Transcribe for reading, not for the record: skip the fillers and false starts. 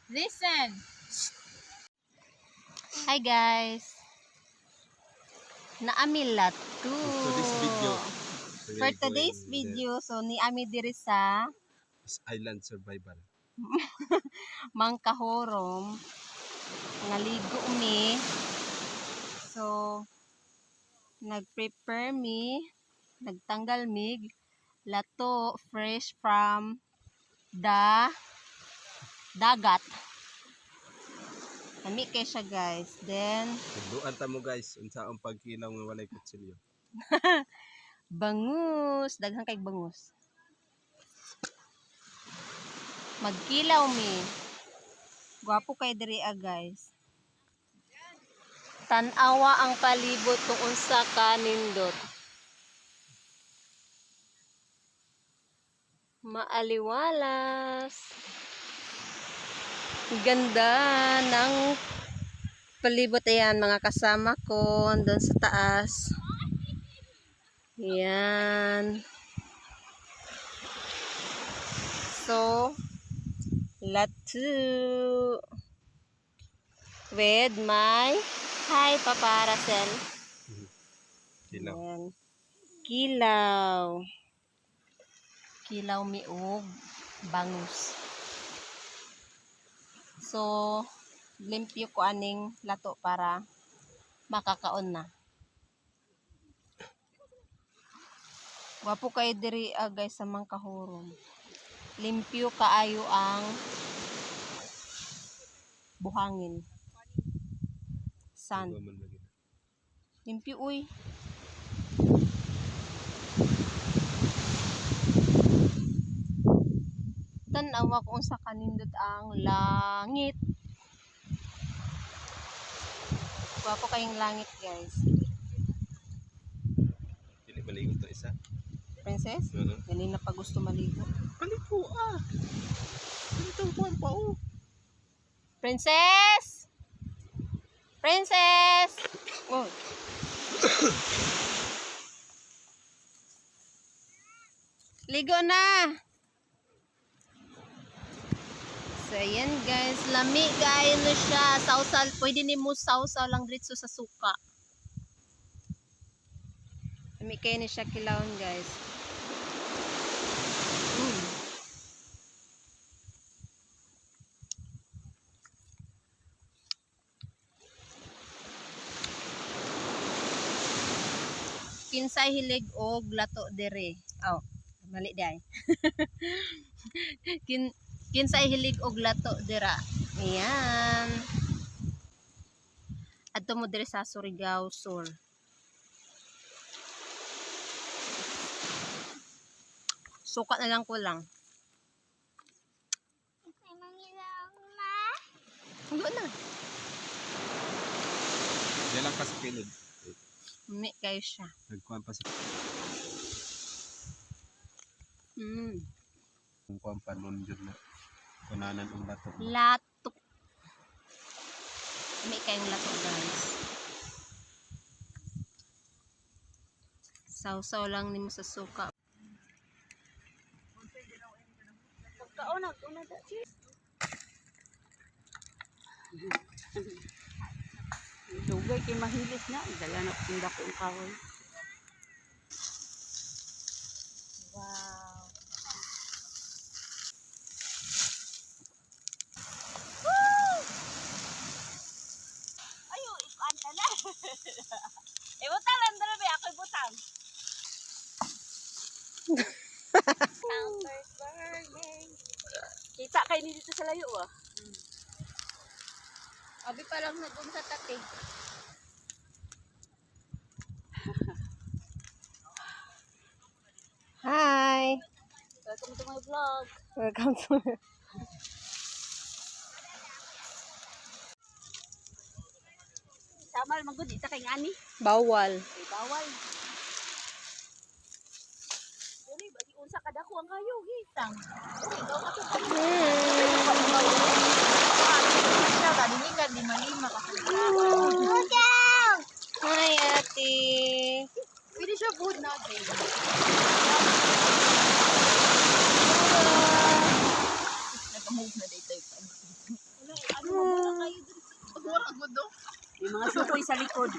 Listen. Hi guys. Naamilat to. Today's video. For today's video, so ni ami diri sa Is island survival. Mangkahorom. Naligo mi. So nag-prepare mi, nagtanggal mig lato fresh from the dagat. Nami kay siya guys. Then Duan ta mo guys, unsa ang pagkilaw nga walay kutsilyo. bangus, daghang kay bangus. Magkilaw mi. Gwapo kay diri guys. Tan-awa ang palibot kung unsa ka nindot. Maaliwalas. Ganda ng palibot. Ayan, mga kasama ko doon sa taas. Ayan. So, latu with my hi paparasel. Kilaw. Ayan. Kilaw. Kilaw miog bangus. So, limpyo ko aning lato para makakaon na. Wapo kay diri guys sa Mangkahorom. Limpyo kaayo ang buhangin. Sun. Duwa man lagi. Limpyo uy. Tanawa kung sa kanindot ang langit. Wapo kayong langit guys. Dili maligo to isa. Princess, Ano? ganina pa gusto maligo. Paliko ah. Dito kuan pa oh. Princess! Princess! Oh. Ligo na! So, ayan guys. Lami kayo na siya. Sausal. Pwede ni mo sausaw lang dito sa suka. Lami kayo na siya kilawin guys. Kinsay hilig og lato dere. Oh, mali day. Kinsay hilig og lato dira. Ayan. Adto mo diri sa Surigao Sur. Suka na lang ko lang. Huwag na. Diyan lang ka sa kilid. Umi kayo siya. Nagkuan pa sa kuan pa nun jud na. Kunanan ang lato. Lato. Umi kayong lato guys. Sausaw lang nimo sa suka. Pagkaon una da cheese. Dugay kay mahilis na. Dala na pinda ko ang kahoy. Wow. Ayo, ikuan ka na. Ibutang lang dala ba? Ako ibutang. Counters burning. Kita kayo ni dito sa layo ah. Abi pa lang nagum sa tating. Hi. Welcome to my vlog. Welcome to Samal magud ita kay ngani. bawal. Ay bawal. Dili ba di unsa kada ko ang kayo gitang. Dili daw ka to. Dili lima ka. Hi, ate. Pwede siya food natin. Nag-move na dito. sa likod.